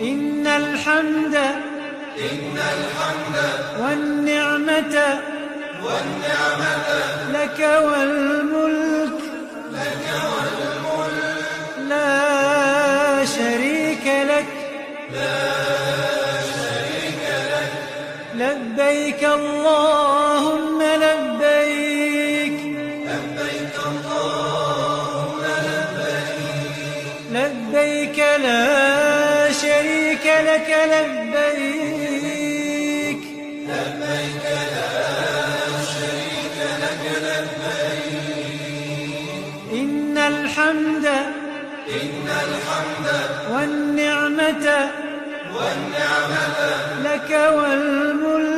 إن الحمد والنعمة لك والملك لا شريك لك لبيك اللهم لبيك لبيك لا شريك لك لبيك إن الحمد والنعمة لك والملك